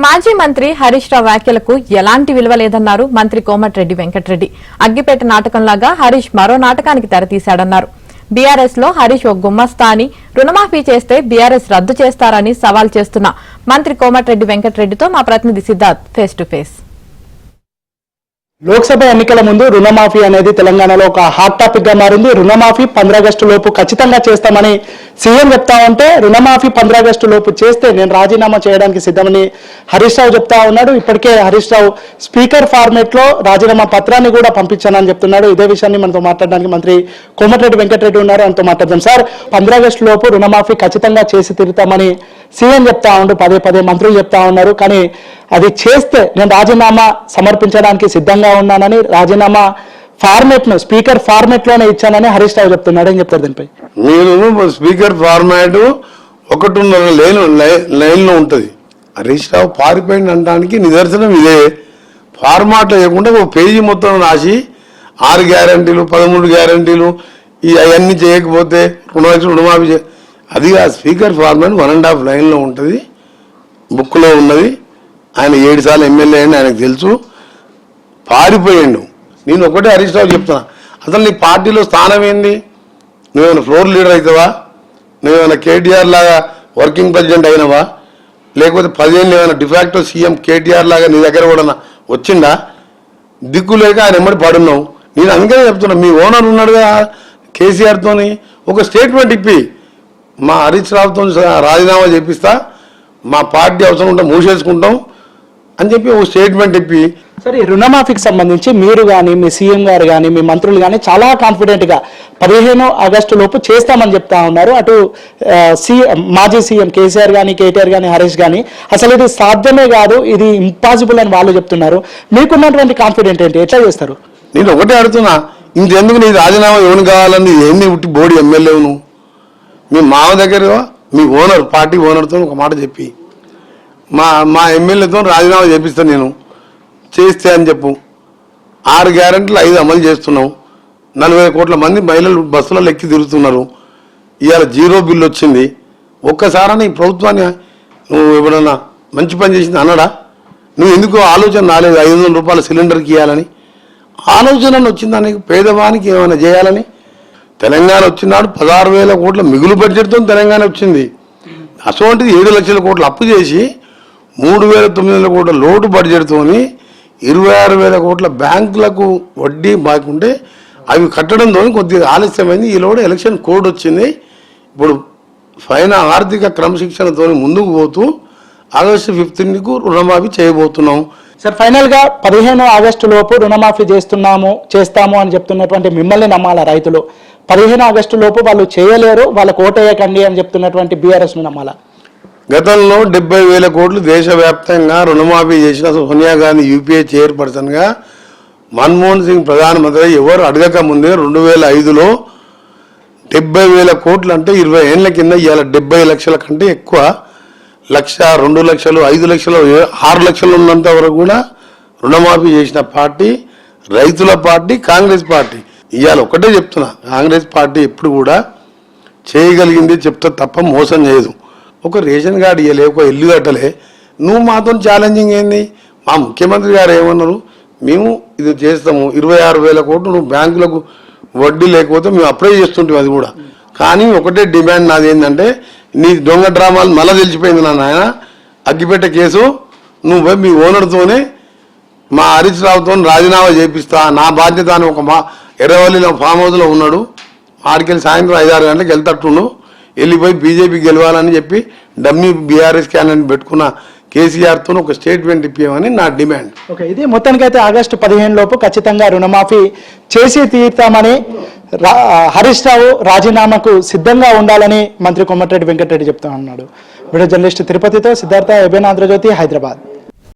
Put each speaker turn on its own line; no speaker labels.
మాజీ మంత్రి హరీష్ రావు వ్యాఖ్యలకు ఎలాంటి విలువ లేదన్నారు మంత్రి కోమటిరెడ్డి వెంకటరెడ్డి. అగ్గిపేట నాటకంలాగా హరీష్ మరో నాటకానికి తెరతీశాడన్నారు. బీఆర్ఎస్ లో హరీష్ ఓ గుమ్మస్తా అని, రుణమాఫీ చేస్తే బీఆర్ఎస్ రద్దు చేస్తారని సవాల్ చేస్తున్న మంత్రి కోమటిరెడ్డి వెంకటరెడ్డితో మా ప్రతినిధి Siddharth face to face.
Lok Sabha ఎన్నికల ముందు రుణమాఫీ అనేది తెలంగాణలో ఒక హాట్ టాపిక్ గా మారింది. రుణమాఫీ 15 ఆగస్టు లోపు ఖచ్చితంగా చేస్తామని సీఎం చెప్తా ఉంటే, రుణమాఫీ 15 ఆగస్టు లోపు చేస్తే నేను రాజీనామా చేయడానికి సిద్ధమని హరీష్ రావు చెప్తా ఉన్నాడు. ఇప్పటికే హరీష్ రావు స్పీకర్ ఫార్మేట్ లో రాజీనామా పత్రాన్ని కూడా పంపించానని చెప్తున్నాడు. ఇదే విషయాన్ని మనతో మాట్లాడడానికి మంత్రి కోమటిరెడ్డి వెంకటరెడ్డి ఉన్నారు, ఆయనతో మాట్లాడదాం. సార్, 15 ఆగస్టు లోపు రుణమాఫీ ఖచ్చితంగా చేసి తీరుతామని సీఎం చెప్తా ఉంటూ పదే మంత్రులు చెప్తా ఉన్నారు. కానీ అది చేస్తే నేను రాజీనామా సమర్పించడానికి సిద్ధంగా ఉన్నానని, రాజీనామా ఫార్మేట్ ను స్పీకర్ ఫార్మేట్ లోనే ఇచ్చానని హరీష్ రావు చెప్తున్నాడు. ఏం చెప్తారు దీనిపై?
నేను స్పీకర్ ఫార్మాట్ 1.5 లైన్లో ఉంటుంది. హరీష్ రావు పారిపోయింది అనడానికి నిదర్శనం ఇదే. ఫార్మాట్ లేకుండా ఒక పేజీ మొత్తం రాసి 6 గ్యారంటీలు 13 గ్యారంటీలు అవన్నీ చేయకపోతే రుణమాఫీ అది ఆ స్పీకర్ ఫార్మాట్ 1.5 లైన్లో ఉంటుంది, బుక్లో ఉన్నది. ఆయన 7 సార్లు ఎమ్మెల్యే అని ఆయనకు తెలుసు. పారిపోయిండు. నేను ఒకటే హరీష్ రావు చెప్తున్నా, అసలు నీ పార్టీలో స్థానం ఏంది? నువ్వేమైనా ఫ్లోర్ లీడర్ అవుతావా? నువ్వేమైనా కేటీఆర్ లాగా వర్కింగ్ ప్రెసిడెంట్ అయినవా? లేకపోతే 10 ఏళ్ళు ఏమైనా డిఫాక్టో సీఎం కేటీఆర్ లాగా నీ దగ్గర కూడా వచ్చిందా? దిక్కు లేక ఆయన ఎమ్మడి పడున్నావు. నేను అందుకనే చెప్తున్నా, మీ ఓనర్ ఉన్నాడుగా కేసీఆర్తోని ఒక స్టేట్మెంట్ ఇప్పి మా హరీష్ రావుతో రాజీనామా చేపిస్తా, మా పార్టీ అవసరం ఉంటే మూసేసుకుంటాం అని చెప్పి ఒక స్టేట్మెంట్ ఇప్పి.
సరే, రుణమాఫీకి సంబంధించి మీరు కానీ మీ సీఎం గారు కానీ మీ మంత్రులు కానీ చాలా కాన్ఫిడెంట్గా 15 ఆగస్టు లోపు చేస్తామని చెప్తా ఉన్నారు. అటు మాజీ సీఎం కేసీఆర్ కానీ కేటీఆర్ కానీ హరీష్ కానీ అసలు ఇది సాధ్యమే కాదు, ఇది ఇంపాసిబుల్ అని వాళ్ళు చెప్తున్నారు. మీకున్నటువంటి కాన్ఫిడెంట్ ఏంటి? ఎట్లా చేస్తారు?
నేను ఒకటే అడుగుతున్నా, ఇంకెందుకు నీ రాజీనామా ఎవరు కావాలని ఏంది ఉట్టి బోడి ఎమ్మెల్యేను? మీ మామ దగ్గర మీ ఓనర్ పార్టీ ఓనర్తో ఒక మాట చెప్పి మా ఎమ్మెల్యేతో రాజీనామా చేపిస్తాను నేను చేస్తే అని చెప్పు. 6 గ్యారెంటీలు 5 అమలు చేస్తున్నాం. 40 కోట్ల మంది మహిళలు బస్సులలో ఎక్కి తిరుగుతున్నారు. ఇవాళ 0 బిల్లు వచ్చింది. ఒక్కసారి ఈ ప్రభుత్వాన్ని నువ్వు ఎవరన్నా మంచి పని చేసింది అన్నాడా? నువ్వు ఎందుకు ఆలోచన రాలేదు 500 రూపాయల సిలిండర్కి ఇవ్వాలని? ఆలోచన వచ్చిందా నీకు? పేదవానికి ఏమైనా చేయాలని? తెలంగాణ వచ్చినాడు 16,000 కోట్ల మిగులు బడ్జెట్తో తెలంగాణ వచ్చింది. అటువంటిది 7 లక్షల కోట్లు అప్పు చేసి 3,900 కోట్ల లోటు బడ్జెట్తో 26,000 కోట్ల బ్యాంకులకు వడ్డీ బాకుంటే అవి కట్టడంతో కొద్దిగా ఆలస్యమైంది. ఈలోడు ఎలక్షన్ కోడ్ వచ్చింది. ఇప్పుడు ఆర్థిక క్రమశిక్షణతో ముందుకు పోతూ ఆగస్టు 15కు రుణమాఫీ చేయబోతున్నాం.
సార్, ఫైనల్ గా 15 ఆగస్టు లోపు రుణమాఫీ చేస్తాము అని చెప్తున్నటువంటి మిమ్మల్ని నమ్మాలా రైతులు? 15 ఆగస్టు లోపు వాళ్ళు చేయలేరు, వాళ్ళకు ఓటేయకండి అని చెప్తున్నటువంటి బీఆర్ఎస్ ను నమ్మాలా?
గతంలో 70,000 కోట్లు దేశవ్యాప్తంగా రుణమాఫీ చేసిన సోనియా గాంధీ యూపీఏ చైర్పర్సన్గా, మన్మోహన్ సింగ్ ప్రధానమంత్రి ఎవరు అడగక ముందే 2005లో 70,000 కోట్లు అంటే 20 ఏళ్ల కింద ఇవాళ 70 లక్షల కంటే ఎక్కువ, 1,00,000, 2 లక్షలు, 5 లక్షలు, 6 లక్షలు ఉన్నంత వరకు కూడా రుణమాఫీ చేసిన పార్టీ రైతుల పార్టీ కాంగ్రెస్ పార్టీ. ఇవాళ ఒకటే చెప్తున్నా, కాంగ్రెస్ పార్టీ ఎప్పుడు కూడా చేయగలిగింది చెప్తా తప్ప మోసం చేయదు. ఒక రేషన్ కార్డు ఇవ్వలే, ఒక ఇల్లు కట్టలే, నువ్వు మాతో ఛాలెంజింగ్ ఏంది? మా ముఖ్యమంత్రి గారు ఏమన్నారు? మేము ఇది చేస్తాము 26,000 కోట్లు నువ్వు బ్యాంకులకు వడ్డీ లేకపోతే మేము అప్లై చేస్తుంటాం. అది కూడా కానీ ఒకటే డిమాండ్ నాది ఏంటంటే, నీ దొంగ డ్రామాలు మళ్ళీ తెలిసిపోయింది నా నాయన. అగ్గిపేట కేసు నువ్వు మీ ఓనర్తోనే మా హరీష్ రావుతో రాజీనామా చేపిస్తా, నా బాధ్యత అని ఒక ఎర్రవల్లిలో ఫామ్ హౌస్లో ఉన్నాడు. ఆడికెళ్ళి సాయంత్రం 5-6 గంటలకు వెళ్తట్టుండు, వెళ్ళిపోయి బీజేపీ గెలవాలని చెప్పి డమ్మీ బీఆర్ఎస్ క్యాండిడేట్ పెట్టుకున్న కేసీఆర్తో ఒక స్టేట్మెంట్ ఇప్పించమని నా డిమాండ్.
ఓకే, ఇది మొత్తానికైతే ఆగస్టు 15 లోపు ఖచ్చితంగా రుణమాఫీ చేసి తీరుతామని హరీష్ రావు రాజీనామాకు సిద్ధంగా ఉండాలని మంత్రి కోమటిరెడ్డి వెంకటరెడ్డి చెప్తా ఉన్నాడు. వీడియో జర్నలిస్ట్ తిరుపతితో సిద్ధార్థ, ఏబిఎన్ ఆంధ్రజ్యోతి, హైదరాబాద్.